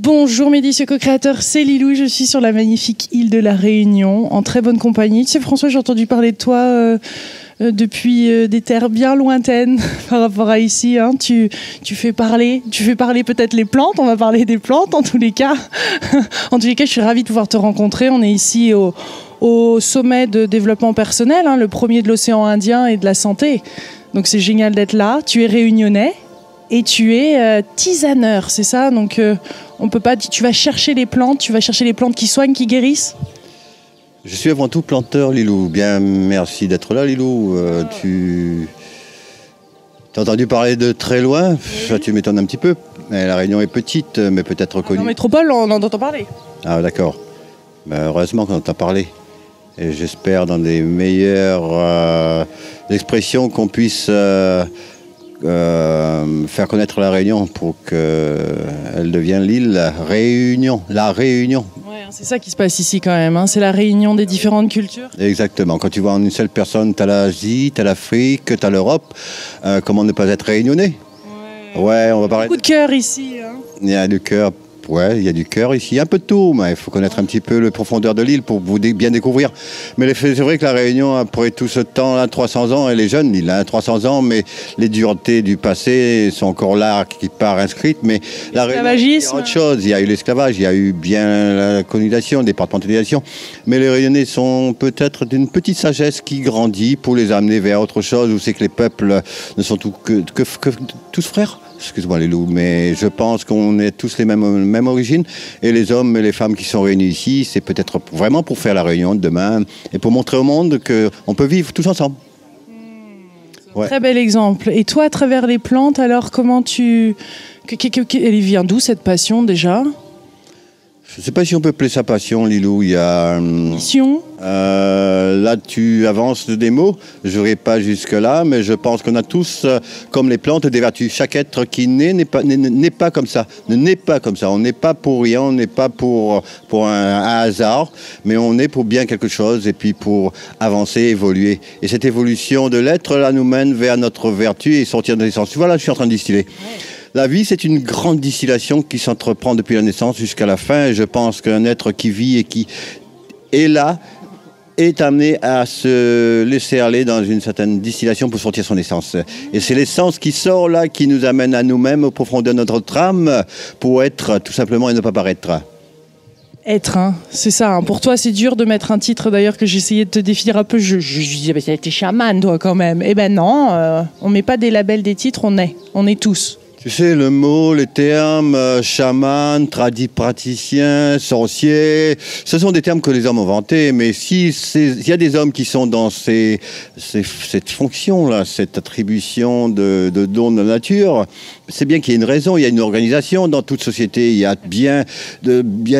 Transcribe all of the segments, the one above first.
Bonjour mes délicieux co-créateurs, c'est Lilou, je suis sur la magnifique île de la Réunion, en très bonne compagnie. Tu sais François, j'ai entendu parler de toi depuis des terres bien lointaines par rapport à ici. Hein. Tu fais parler peut-être les plantes, on va parler des plantes en tous les cas. En tous les cas, je suis ravie de pouvoir te rencontrer. On est ici au sommet de développement personnel, hein, le premier de l'océan Indien et de la santé. Donc c'est génial d'être là. Tu es réunionnais. Et tu es tisaneur, c'est ça? Donc, on peut pas. Tu vas chercher les plantes qui soignent, qui guérissent? Je suis avant tout planteur, Lilou. Bien, merci d'être là, Lilou. Tu as entendu parler de très loin? Ça, tu m'étonnes un petit peu. La Réunion est petite, mais peut-être connue. En métropole, on en entend parler. Ah, d'accord. Ben, heureusement qu'on entend parler. Et j'espère dans des meilleures expressions qu'on puisse... faire connaître la Réunion pour qu'elle devienne l'île Réunion, la Réunion. Ouais, c'est ça qui se passe ici quand même, hein. C'est la réunion des différentes cultures. Exactement, quand tu vois en une seule personne, tu as l'Asie, tu as l'Afrique, tu as l'Europe, comment ne pas être réunionnais? Ouais, on va parler... Beaucoup de cœur ici. Hein. Il y a du cœur. Ouais, il y a du cœur ici, un peu de tout, mais il faut connaître un petit peu le profondeur de l'île pour vous bien découvrir. Mais c'est vrai que la Réunion, après tout ce temps-là, 300 ans, elle est jeune, l'île a 300 ans, mais les duretés du passé sont encore là, qui part inscrites. Mais la Réunion, il y a autre chose. Il y a eu l'esclavage, il y a eu bien la colonisation, la départementalisation. Mais les Réunionnais sont peut-être d'une petite sagesse qui grandit pour les amener vers autre chose, où c'est que les peuples ne sont que tous frères. Excuse-moi les loups, mais je pense qu'on est tous les mêmes origines. Et les hommes et les femmes qui sont réunis ici, c'est peut-être vraiment pour faire la réunion de demain et pour montrer au monde qu'on peut vivre tous ensemble. Ouais. Très bel exemple. Et toi, à travers les plantes, alors comment elle vient d'où cette passion déjà? Je ne sais pas si on peut appeler ça passion, Lilou. Il y a... Mission. Là, tu avances des mots. Je n'irai pas jusque-là, mais je pense qu'on a tous, comme les plantes, des vertus. Chaque être qui naît n'est pas comme ça. Ne naît pas comme ça. On n'est pas pour rien, on n'est pas pour un hasard, mais on est pour bien quelque chose et puis pour avancer, évoluer. Et cette évolution de l'être, là, nous mène vers notre vertu et sortir de l'essence. Voilà, je suis en train de distiller. Ouais. La vie, c'est une grande distillation qui s'entreprend depuis la naissance jusqu'à la fin. Et je pense qu'un être qui vit et qui est là est amené à se laisser aller dans une certaine distillation pour sortir son essence. Et c'est l'essence qui sort là, qui nous amène à nous-mêmes, au profondeur de notre âme, pour être tout simplement et ne pas paraître. Être, hein, c'est ça. Hein. Pour toi, c'est dur de mettre un titre, d'ailleurs, que j'essayais de te définir un peu. Je disais, t'es chaman, toi, quand même. Eh ben non, on met pas des labels, des titres, on est tous. Tu sais, le mot, les termes, chaman, praticien, sorcier, ce sont des termes que les hommes ont inventés, mais s'il y a des hommes qui sont dans cette fonction-là, cette attribution de dons de la nature, c'est bien qu'il y ait une raison, il y a une organisation dans toute société, il y a bien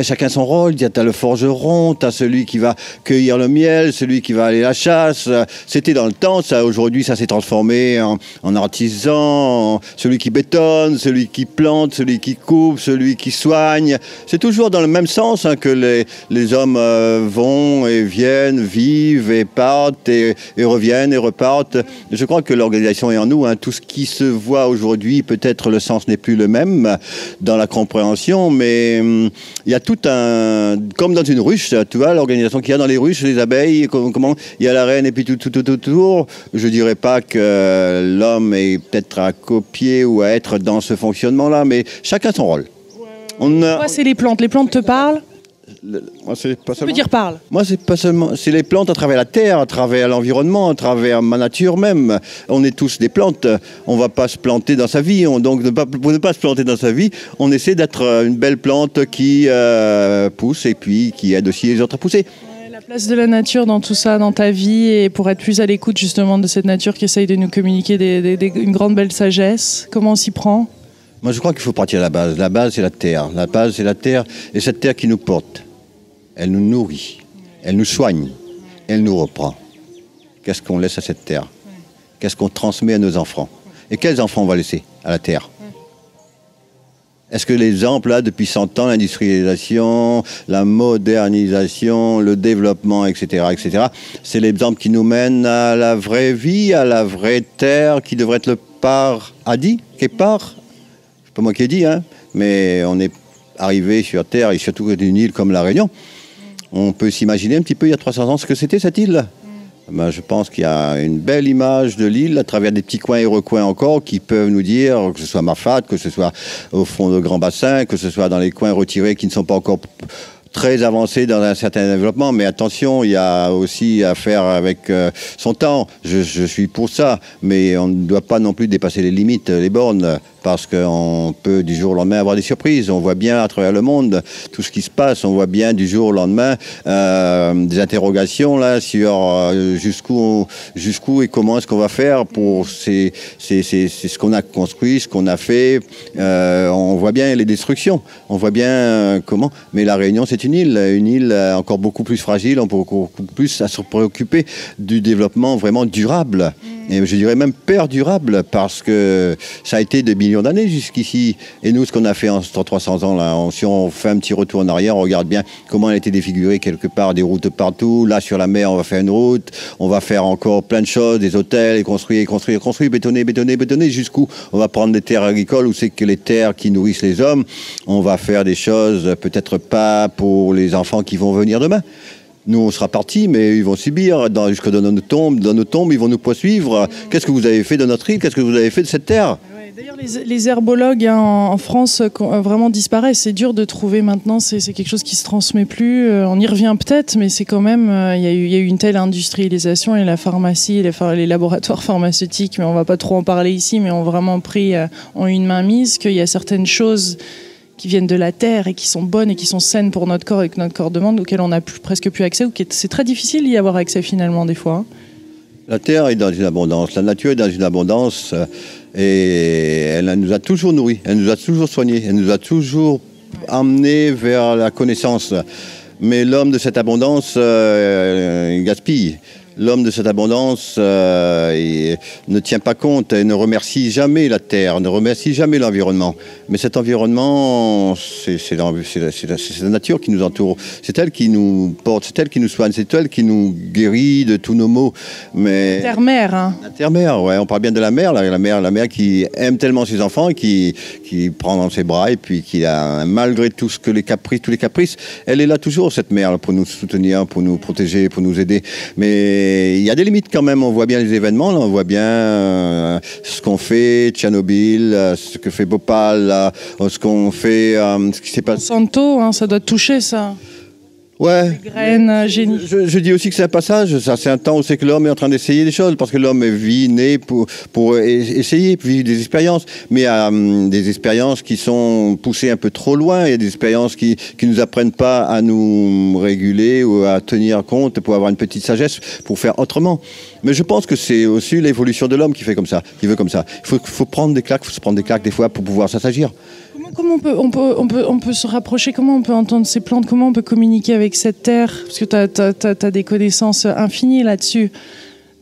chacun son rôle, tu as le forgeron, tu as celui qui va cueillir le miel, celui qui va aller à la chasse, c'était dans le temps, ça aujourd'hui ça s'est transformé en artisan, celui qui bétonne, celui qui plante, celui qui coupe, celui qui soigne. C'est toujours dans le même sens hein, que les hommes vont et viennent, vivent et partent et reviennent et repartent. Je crois que l'organisation est en nous. Hein. Tout ce qui se voit aujourd'hui, peut-être le sens n'est plus le même dans la compréhension, mais il y a tout comme dans une ruche, tu vois, l'organisation qu'il y a dans les ruches, les abeilles, comment il y a la reine et puis tout autour. Je dirais pas que l'homme est peut-être à copier ou à être dans ce fonctionnement-là, mais chacun son rôle. Moi, c'est les plantes. Les plantes te parlent? Moi, c'est pas seulement... Tu peux dire parle. Moi, c'est pas seulement... C'est les plantes à travers la terre, à travers l'environnement, à travers ma nature même. On est tous des plantes. On va pas se planter dans sa vie. Donc, pour ne pas se planter dans sa vie, on essaie d'être une belle plante qui pousse et puis qui aide aussi les autres à pousser. La place de la nature dans tout ça, dans ta vie, et pour être plus à l'écoute justement de cette nature qui essaye de nous communiquer une grande belle sagesse. Comment on s'y prend? Moi, je crois qu'il faut partir de la base. La base, c'est la terre. La base, c'est la terre. Et cette terre qui nous porte, elle nous nourrit, elle nous soigne, elle nous reprend. Qu'est-ce qu'on laisse à cette terre? Qu'est-ce qu'on transmet à nos enfants? Et quels enfants on va laisser à la terre? Est-ce que l'exemple, là, depuis 100 ans, l'industrialisation, la modernisation, le développement, etc., c'est l'exemple qui nous mène à la vraie vie, à la vraie terre, qui devrait être le paradis, quelque part? C'est pas moi qui ai dit, hein, mais on est arrivé sur Terre, et surtout une île comme La Réunion, on peut s'imaginer un petit peu il y a 300 ans ce que c'était cette île. Ben, je pense qu'il y a une belle image de l'île à travers des petits coins et recoins encore qui peuvent nous dire, que ce soit Marfat, que ce soit au fond de grands bassins, que ce soit dans les coins retirés qui ne sont pas encore très avancé dans un certain développement, mais attention, il y a aussi à faire avec son temps. Je suis pour ça, mais on ne doit pas non plus dépasser les limites, les bornes, parce qu'on peut du jour au lendemain avoir des surprises. On voit bien à travers le monde tout ce qui se passe. On voit bien du jour au lendemain des interrogations là sur jusqu'où et comment est-ce qu'on va faire pour c'est ce qu'on a construit, ce qu'on a fait. On voit bien les destructions. On voit bien comment. Mais La Réunion, c'est une île encore beaucoup plus fragile, beaucoup plus à se préoccuper du développement vraiment durable. Et je dirais même perdurable, parce que ça a été des millions d'années jusqu'ici. Et nous, ce qu'on a fait en 300 ans, là, si on fait un petit retour en arrière, on regarde bien comment elle a été défigurée quelque part, des routes partout. Là, sur la mer, on va faire une route. On va faire encore plein de choses, des hôtels, et construire, bétonner, jusqu'où on va prendre des terres agricoles, où c'est que les terres qui nourrissent les hommes. On va faire des choses, peut-être pas pour les enfants qui vont venir demain. Nous, on sera partis, mais ils vont subir jusque dans nos tombes. Dans nos tombes, ils vont nous poursuivre. Qu'est-ce que vous avez fait de notre île? Qu'est-ce que vous avez fait de cette terre? D'ailleurs, les herbologues en France vraiment disparaissent. C'est dur de trouver maintenant. C'est quelque chose qui se transmet plus. On y revient peut-être, mais c'est quand même. Il y a eu une telle industrialisation, et la pharmacie, les laboratoires pharmaceutiques, mais on va pas trop en parler ici, mais ont vraiment pris en une mainmise qu'il y a certaines choses qui viennent de la terre et qui sont bonnes et qui sont saines pour notre corps et que notre corps demande, auxquelles on n'a presque plus accès, ou c'est très difficile d'y avoir accès finalement des fois. La terre est dans une abondance, la nature est dans une abondance, et elle nous a toujours nourris, elle nous a toujours soignés, elle nous a toujours emmenés vers la connaissance. Mais l'homme de cette abondance gaspille. L'homme de cette abondance ne tient pas compte et ne remercie jamais la terre, ne remercie jamais l'environnement. Mais cet environnement, c'est la nature qui nous entoure. C'est elle qui nous porte, c'est elle qui nous soigne, c'est elle qui nous guérit de tous nos maux. Mais terre-mère, hein. La terre-mère, ouais. On parle bien de la mère, la mère qui aime tellement ses enfants, et qui prend dans ses bras, et puis qui a, malgré tout ce que tous les caprices, elle est là toujours, cette mère, pour nous soutenir, pour nous protéger, pour nous aider. Mais il y a des limites quand même. On voit bien les événements, là, on voit bien ce qu'on fait, Tchernobyl, ce que fait Bhopal, ce qu'on fait, ce qui s'est passé. Monsanto, hein, ça doit te toucher, ça. Ouais. Les graines, génie. Je dis aussi que c'est un passage. Ça, c'est un temps où c'est que l'homme est en train d'essayer des choses, parce que l'homme vit né pour essayer, vivre des expériences. Mais il y a des expériences qui sont poussées un peu trop loin. Il y a des expériences qui nous apprennent pas à nous réguler ou à tenir compte pour avoir une petite sagesse, pour faire autrement. Mais je pense que c'est aussi l'évolution de l'homme qui fait comme ça, qui veut comme ça. Il faut prendre des claques, faut se prendre des claques des fois pour pouvoir s'assagir. Comment on peut se rapprocher? Comment on peut entendre ces plantes? Comment on peut communiquer avec cette terre? Parce que tu as des connaissances infinies là-dessus.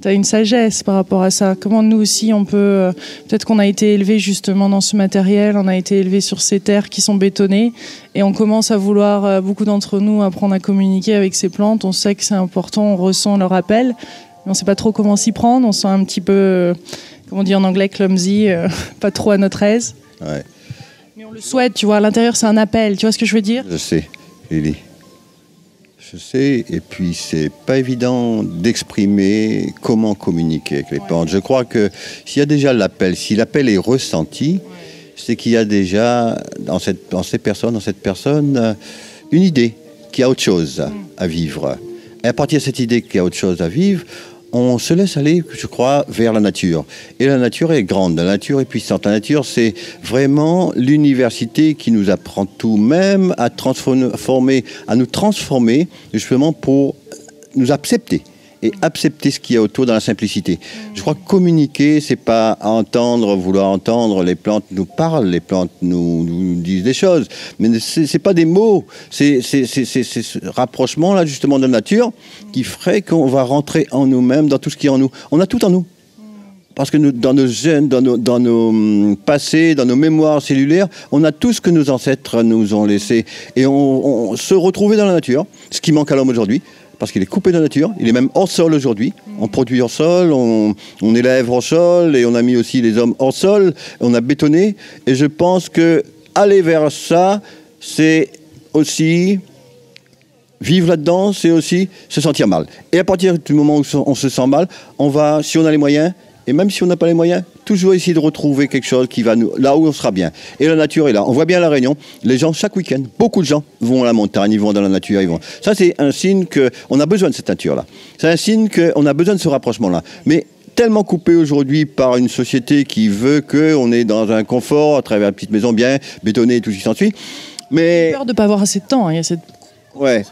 Tu as une sagesse par rapport à ça. Comment nous aussi on peut... Peut-être qu'on a été élevés justement dans ce matériel, on a été élevés sur ces terres qui sont bétonnées, et on commence à vouloir, beaucoup d'entre nous, apprendre à communiquer avec ces plantes. On sait que c'est important, on ressent leur appel, mais on ne sait pas trop comment s'y prendre. On sent un petit peu, comment on dit en anglais, clumsy, pas trop à notre aise. Ouais. Mais on le souhaite, tu vois, à l'intérieur c'est un appel, tu vois ce que je veux dire? Je sais, Lily. Je sais, et puis c'est pas évident d'exprimer comment communiquer avec les plantes. Je crois que s'il y a déjà l'appel, si l'appel est ressenti, c'est qu'il y a déjà dans cette personne, une idée qu'il y a autre chose à vivre. Et à partir de cette idée qu'il y a autre chose à vivre, on se laisse aller, je crois, vers la nature. Et la nature est grande, la nature est puissante. La nature, c'est vraiment l'université qui nous apprend tout, même à nous transformer, justement pour nous accepter. Et accepter ce qu'il y a autour dans la simplicité. Je crois que communiquer, c'est pas vouloir entendre. Les plantes nous parlent, les plantes nous disent des choses. Mais c'est pas des mots. C'est ce rapprochement-là, justement, de la nature qui ferait qu'on va rentrer en nous-mêmes, dans tout ce qui est en nous. On a tout en nous. Parce que dans nos gènes, dans nos passés, dans nos mémoires cellulaires, on a tout ce que nos ancêtres nous ont laissé. Et on se retrouver dans la nature, ce qui manque à l'homme aujourd'hui, parce qu'il est coupé de la nature, il est même hors sol aujourd'hui. On produit hors sol, on élève hors sol, et on a mis aussi les hommes hors sol, on a bétonné. Et je pense que aller vers ça, c'est aussi vivre là-dedans, c'est aussi se sentir mal. Et à partir du moment où on se sent mal, on va, si on a les moyens, et même si on n'a pas les moyens, toujours essayer de retrouver quelque chose qui va nous, là où on sera bien. Et la nature est là. On voit bien à La Réunion, les gens, chaque week-end, beaucoup de gens vont à la montagne, ils vont dans la nature, ils vont. Ça, c'est un signe qu'on a besoin de cette nature-là. C'est un signe qu'on a besoin de ce rapprochement-là. Mais tellement coupé aujourd'hui par une société qui veut qu'on est dans un confort, à travers une petite maison bien bétonnée et tout ce qui s'ensuit. Mais... J'ai peur de ne pas avoir assez de temps. Hein. Il y a cette... Ouais.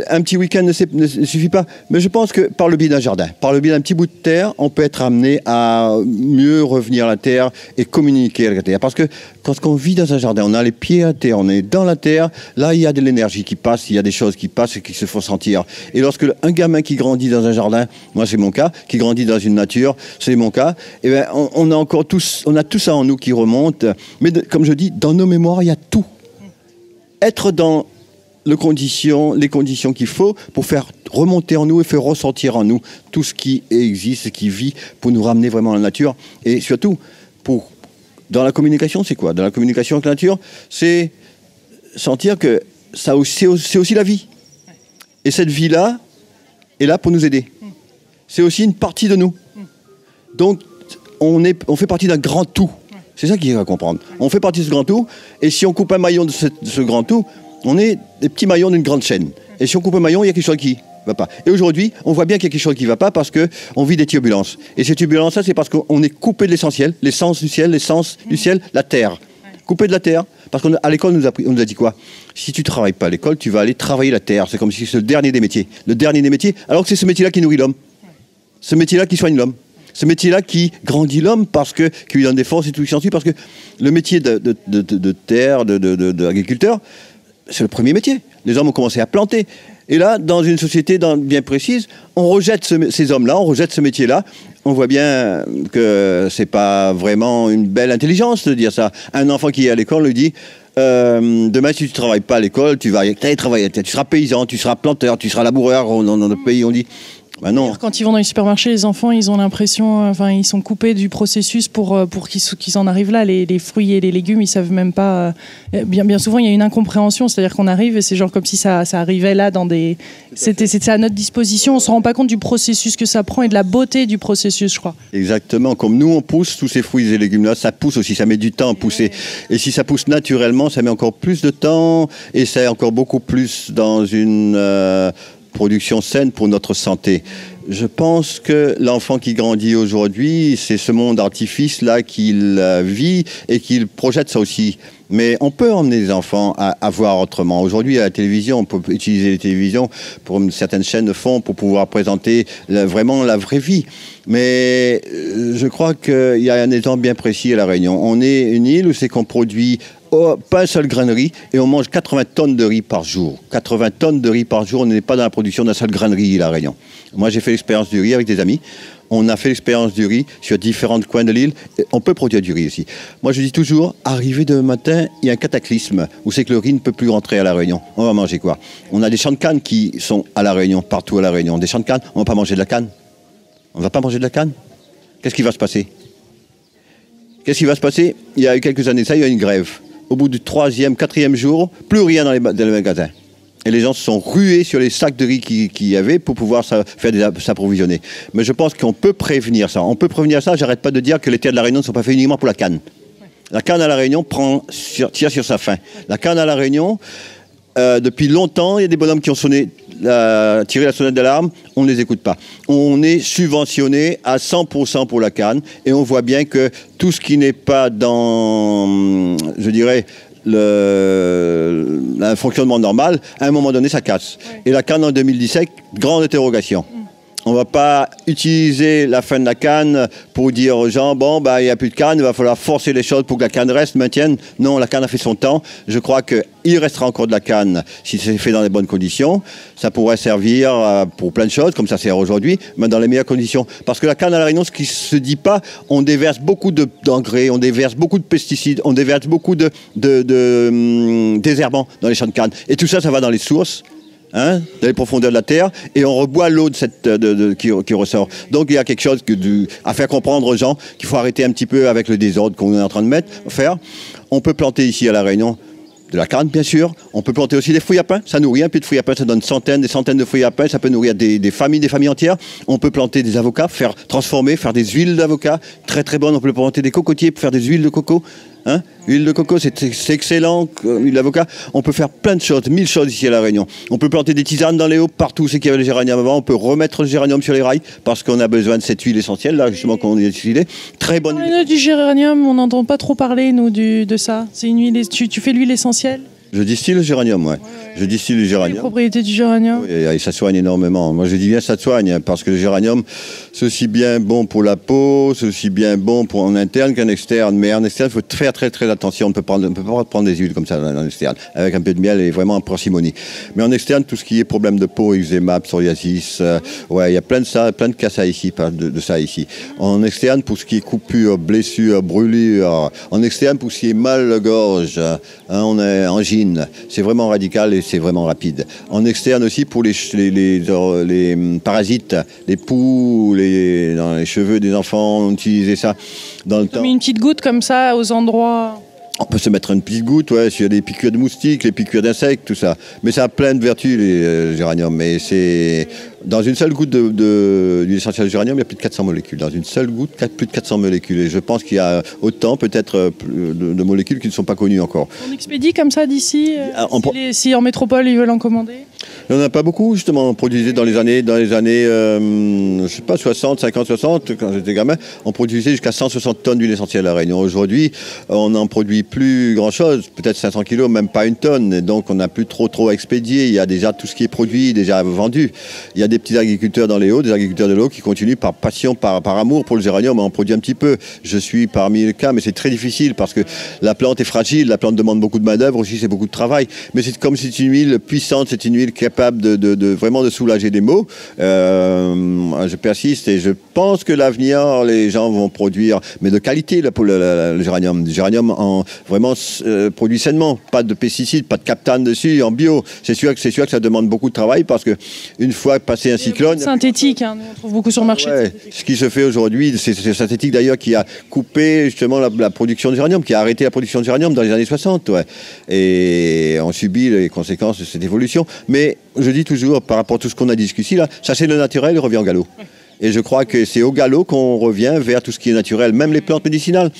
Un petit week-end ne suffit pas. Mais je pense que par le biais d'un jardin, par le biais d'un petit bout de terre, on peut être amené à mieux revenir à la terre et communiquer avec la terre. Parce que quand on vit dans un jardin, on a les pieds à terre, on est dans la terre, là il y a de l'énergie qui passe, il y a des choses qui passent et qui se font sentir. Et lorsque un gamin qui grandit dans un jardin, moi c'est mon cas, qui grandit dans une nature, c'est mon cas, et bien on a encore on a tout ça en nous qui remonte. Mais comme je dis, dans nos mémoires, il y a tout. Être dans les conditions qu'il faut pour faire remonter en nous et faire ressentir en nous tout ce qui existe, qui vit, pour nous ramener vraiment à la nature. Et surtout, dans la communication, c'est quoi? Dans la communication avec la nature, c'est sentir que c'est aussi la vie. Et cette vie-là est là pour nous aider. C'est aussi une partie de nous. Donc, on fait partie d'un grand tout. C'est ça qu'il faut comprendre. On fait partie de ce grand tout, et si on coupe un maillon de ce grand tout, on est des petits maillons d'une grande chaîne. Et si on coupe un maillon, il y a quelque chose qui ne va pas. Et aujourd'hui, on voit bien qu'il y a quelque chose qui ne va pas parce qu'on vit des turbulences. Et ces turbulences-là, c'est parce qu'on est coupé de l'essentiel, l'essence du ciel, la terre. Coupé de la terre. Parce qu'à l'école, on nous a dit quoi? Si tu ne travailles pas à l'école, tu vas aller travailler la terre. C'est comme si c'est le dernier des métiers. Le dernier des métiers, alors que c'est ce métier-là qui nourrit l'homme. Ce métier-là qui soigne l'homme. Ce métier-là qui grandit l'homme qui lui donne des forces et tout ce qui s'ensuit. Parce que le métier de terre, d'agriculteur, c'est le premier métier. Les hommes ont commencé à planter. Et là, dans une société bien précise, on rejette ces hommes-là, on rejette ce métier-là. On voit bien que c'est pas vraiment une belle intelligence de dire ça. Un enfant qui est à l'école lui dit demain, si tu ne travailles pas à l'école, tu vas travailler. Tu seras paysan, tu seras planteur, tu seras laboureur. Dans notre pays, on dit... Ben non. Quand ils vont dans les supermarchés, les enfants, ils ont l'impression, ils sont coupés du processus pour qu'ils en arrivent là. Les fruits et les légumes, ils savent même pas. Bien souvent, il y a une incompréhension, c'est-à-dire qu'on arrive et c'est genre comme si ça arrivait là dans des. C'était à notre disposition. On se rend pas compte du processus que ça prend et de la beauté du processus, je crois. Exactement. Comme nous, on pousse tous ces fruits et légumes-là, ça pousse aussi, ça met du temps à pousser. Et si ça pousse naturellement, ça met encore plus de temps et c'est encore beaucoup plus dans une production saine pour notre santé. Je pense que l'enfant qui grandit aujourd'hui, c'est ce monde artifice-là qu'il vit et qu'il projette ça aussi. Mais on peut emmener les enfants à voir autrement. Aujourd'hui, à la télévision, on peut utiliser les télévisions pour certaines chaînes de fond pour pouvoir présenter vraiment la vraie vie. Mais je crois qu'il y a un exemple bien précis à La Réunion. On est une île où c'est qu'on produit pas un seul grain de riz et on mange 80 tonnes de riz par jour. 80 tonnes de riz par jour, on n'est pas dans la production d'un seul grain de riz à La Réunion. Moi, j'ai fait l'expérience du riz avec des amis. On a fait l'expérience du riz sur différents coins de l'île. On peut produire du riz aussi. Moi, je dis toujours, arrivé demain matin, il y a un cataclysme où c'est que le riz ne peut plus rentrer à La Réunion. On va manger quoi? On a des champs de canne qui sont à La Réunion, partout à La Réunion. Des champs de canne, on ne va pas manger de la canne. On ne va pas manger de la canne. Qu'est-ce qui va se passer? Qu'est-ce qui va se passer? Il y a eu quelques années, il y a eu une grève. Au bout du 3e, 4e jour, plus rien dans les magasins. Et les gens se sont rués sur les sacs de riz qu'il y avait pour pouvoir s'approvisionner. Mais je pense qu'on peut prévenir ça. On peut prévenir ça. J'arrête pas de dire que les terres de La Réunion ne sont pas faites uniquement pour la canne. La canne à La Réunion tire sur sa fin. La canne à La Réunion, depuis longtemps, il y a des bonhommes qui ont tiré la sonnette d'alarme. On ne les écoute pas. On est subventionné à 100% pour la canne. Et on voit bien que tout ce qui n'est pas dans, je dirais, un fonctionnement normal, à un moment donné, ça casse. Oui. Et la canne en 2017, grande interrogation. On ne va pas utiliser la fin de la canne pour dire aux gens, bon, il n'y a plus de canne, il va falloir forcer les choses pour que la canne reste, maintienne. Non, la canne a fait son temps. Je crois qu'il restera encore de la canne si c'est fait dans les bonnes conditions. Ça pourrait servir pour plein de choses, comme ça sert aujourd'hui, mais dans les meilleures conditions. Parce que la canne à La Réunion, ce qui ne se dit pas, on déverse beaucoup d'engrais, on déverse beaucoup de pesticides, on déverse beaucoup de désherbants dans les champs de canne. Et tout ça, ça va dans les sources. Dans les profondeurs de la terre, et on reboit l'eau qui ressort. Donc il y a quelque chose à faire comprendre aux gens qu'il faut arrêter un petit peu avec le désordre qu'on est en train de faire. On peut planter ici à La Réunion de la canne, bien sûr. On peut planter aussi des fruits à pain. Ça nourrit un peu de fruits à pain. Ça donne des centaines de fruits à pain. Ça peut nourrir des familles entières. On peut planter des avocats, transformer, faire des huiles d'avocat très très bonnes. On peut planter des cocotiers pour faire des huiles de coco. Hein, huile de coco, c'est excellent, huile d'avocat. On peut faire plein de choses, 1000 choses ici à La Réunion. On peut planter des tisanes dans les hauts, partout c'est qu'il y avait le géranium avant. On peut remettre le géranium sur les rails parce qu'on a besoin de cette huile essentielle, là, justement, qu'on a utilisée. Très bonne huile. Du géranium, on n'entend pas trop parler, nous, de ça. C'est une huile, tu fais l'huile essentielle? Je distille le géranium, ouais. Je distille le géranium. Les propriétés du géranium? Oui, et ça soigne énormément. Moi, je dis bien ça soigne, parce que le géranium, c'est aussi bien bon pour la peau, c'est aussi bien bon pour en interne qu'en externe. Mais en externe, il faut faire très très attention. On ne peut pas prendre des huiles comme ça en externe, avec un peu de miel et vraiment en parcimonie. Mais en externe, tout ce qui est problème de peau, eczéma, psoriasis, ouais, il y a plein de cas ça ici, de ça ici. En externe, pour ce qui est coupure, blessure, brûlure. En externe, pour ce qui est mal de gorge, hein, on est angine. C'est vraiment radical et c'est vraiment rapide. En externe aussi pour les parasites, les poux, dans les cheveux des enfants, on utilisait ça dans le temps. Une petite goutte comme ça aux endroits. On peut se mettre une petite goutte, ouais, s'il y a des piqûres de moustiques, les piqûres d'insectes, tout ça. Mais ça a plein de vertus, les géraniums. Mais c'est dans une seule goutte d'huile essentielle de géranium, il y a plus de 400 molécules. Dans une seule goutte, plus de 400 molécules. Et je pense qu'il y a autant, peut-être, de molécules qui ne sont pas connues encore. On expédie comme ça d'ici si en métropole, ils veulent en commander? Il n'y en a pas beaucoup, justement. On produisait dans les années je sais pas, 60, 50, 60, quand j'étais gamin, on produisait jusqu'à 160 tonnes d'huile essentielle à La Réunion. Aujourd'hui, on n'en produit plus grand-chose, peut-être 500 kilos, même pas une tonne. Et donc, on n'a plus trop à expédier. Il y a déjà tout ce qui est produit, déjà vendu. Il y a des petits agriculteurs dans les Hauts, des agriculteurs de l'eau qui continuent par passion, par amour pour le géranium. On en produit un petit peu. Je suis parmi les cas, mais c'est très difficile parce que la plante est fragile. La plante demande beaucoup de main-d'œuvre aussi, c'est beaucoup de travail. Mais c'est comme c'est une huile puissante, c'est une huile capable vraiment de soulager des maux. Je persiste et je pense que l'avenir, les gens vont produire, mais de qualité pour le géranium. Le géranium vraiment produit sainement, pas de pesticides, pas de captane dessus, en bio. C'est sûr que ça demande beaucoup de travail parce que une fois passé un cyclone... Synthétique, hein, on trouve beaucoup sur le marché. Ouais, ce qui se fait aujourd'hui, c'est synthétique d'ailleurs qui a coupé justement la production de géranium, qui a arrêté la production de géranium dans les années 60. Ouais. Et on subit les conséquences de cette évolution. Mais je dis toujours, par rapport à tout ce qu'on a discuté ici, là, chasser le naturel revient au galop. Et je crois que c'est au galop qu'on revient vers tout ce qui est naturel, même les plantes médicinales.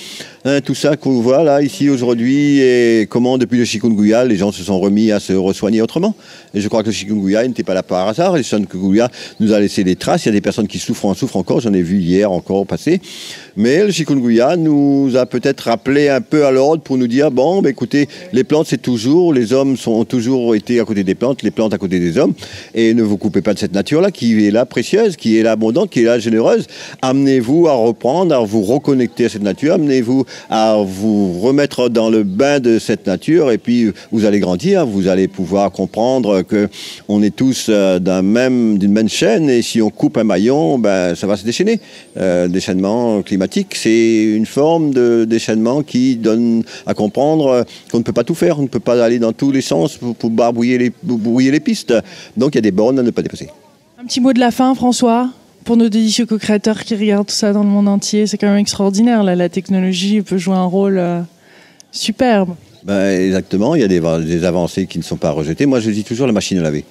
Hein, tout ça qu'on voit là, ici, aujourd'hui, et comment, depuis le chikungunya, les gens se sont remis à se re-soigner autrement. Et je crois que le chikungunya n'était pas là par hasard. Le chikungunya nous a laissé des traces. Il y a des personnes qui souffrent encore. J'en ai vu hier encore passer. Mais le chikungunya nous a peut-être rappelé un peu à l'ordre pour nous dire, bon, écoutez, les plantes, c'est toujours, les hommes ont toujours été à côté des plantes, les plantes à côté des hommes. Et ne vous coupez pas de cette nature-là, qui est là précieuse, qui est là abondante, qui est là généreuse. Amenez-vous à reprendre, à vous reconnecter à cette nature. Amenez-vous à vous remettre dans le bain de cette nature. Et puis, vous allez grandir. Vous allez pouvoir comprendre que on est tous d'une même chaîne. Et si on coupe un maillon, ben, ça va se déchaîner. Déchaînement climatique, c'est une forme de déchaînement qui donne à comprendre qu'on ne peut pas tout faire. On ne peut pas aller dans tous les sens pour brouiller les pistes. Donc, il y a des bornes à ne pas dépasser. Un petit mot de la fin, François, pour nos délicieux co-créateurs qui regardent tout ça dans le monde entier. C'est quand même extraordinaire. Là, la technologie peut jouer un rôle superbe. Ben, exactement. Il y a des avancées qui ne sont pas rejetées. Moi, je dis toujours la machine à laver.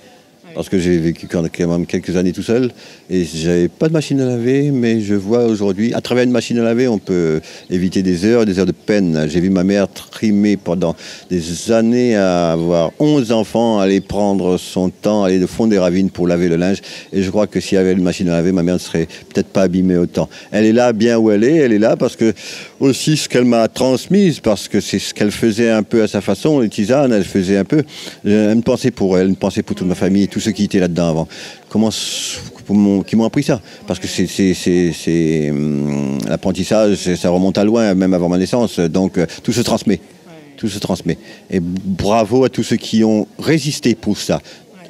Parce que j'ai vécu quand même quelques années tout seul et j'avais pas de machine à laver, mais je vois aujourd'hui, à travers une machine à laver, on peut éviter des heures de peine. J'ai vu ma mère trimer pendant des années à avoir 11 enfants, aller prendre son temps, aller de fond des ravines pour laver le linge. Et je crois que s'il y avait une machine à laver, ma mère ne serait peut-être pas abîmée autant. Elle est là bien où elle est là parce que aussi ce qu'elle m'a transmise, parce que c'est ce qu'elle faisait un peu à sa façon, les tisanes, elle faisait un peu, une pensée pour elle, une pensée pour toute ma famille, tous ceux qui étaient là-dedans avant, qui m'ont appris ça. Parce que c'est l'apprentissage, ça remonte à loin, même avant ma naissance. Donc tout se transmet. Ouais. Tout se transmet. Et bravo à tous ceux qui ont résisté pour ça.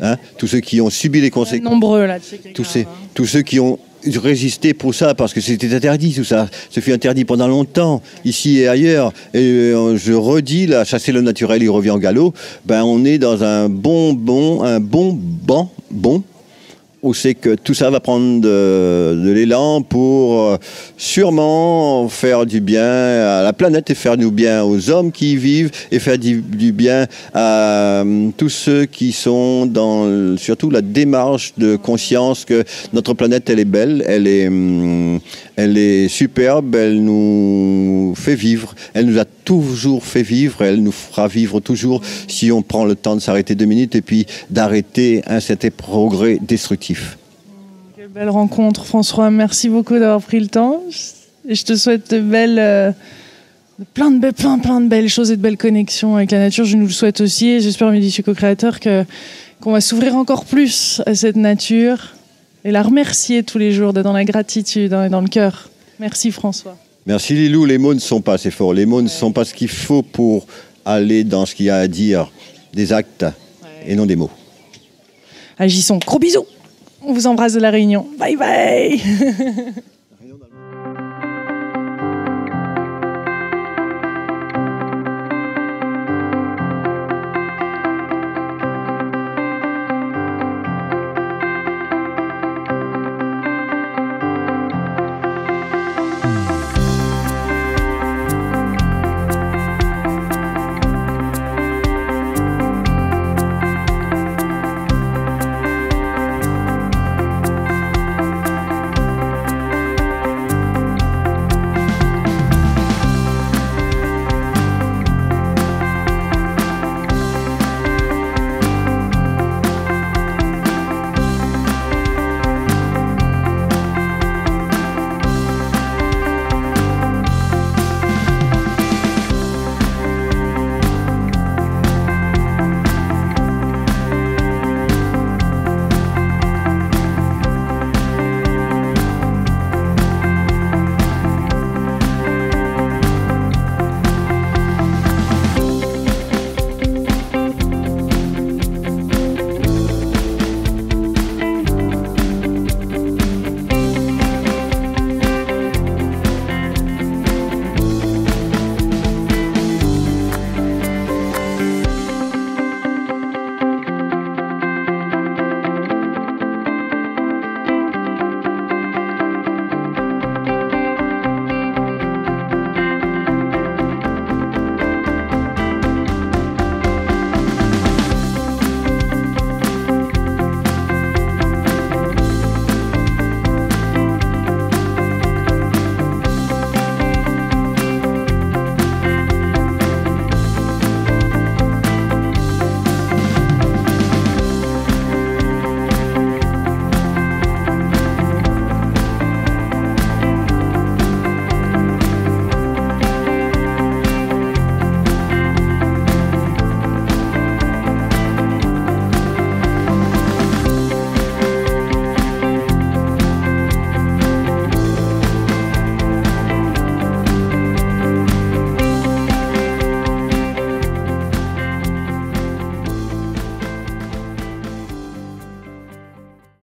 Hein, tous ceux qui ont subi les conséquences. Nombreux là, tu sais. Tous ceux qui ont résister pour ça, parce que c'était interdit tout ça. Ce fut interdit pendant longtemps, ici et ailleurs. Et je redis, là, chasser le naturel, il revient en galop. Ben, on est dans un bon on sait que tout ça va prendre de l'élan pour sûrement faire du bien à la planète et faire du bien aux hommes qui y vivent et faire du bien à tous ceux qui sont dans surtout la démarche de conscience que notre planète, elle est belle, elle est superbe, elle nous fait vivre, elle nous a toujours fait vivre, elle nous fera vivre toujours si on prend le temps de s'arrêter 2 minutes et puis d'arrêter un certain progrès destructif. Quelle belle rencontre, François. Merci beaucoup d'avoir pris le temps. Et je te souhaite plein de belles choses et de belles connexions avec la nature. Je nous le souhaite aussi. Et j'espère, Midi Co-créateur, qu'on va s'ouvrir encore plus à cette nature et la remercier tous les jours, d'être dans la gratitude et dans le cœur. Merci, François. Merci, Lilou. Les mots ne sont pas assez forts. Les mots ne sont pas ce qu'il faut pour aller dans ce qu'il y a à dire. Des actes et non des mots. Agissons. Gros bisous. On vous embrasse de la Réunion. Bye bye.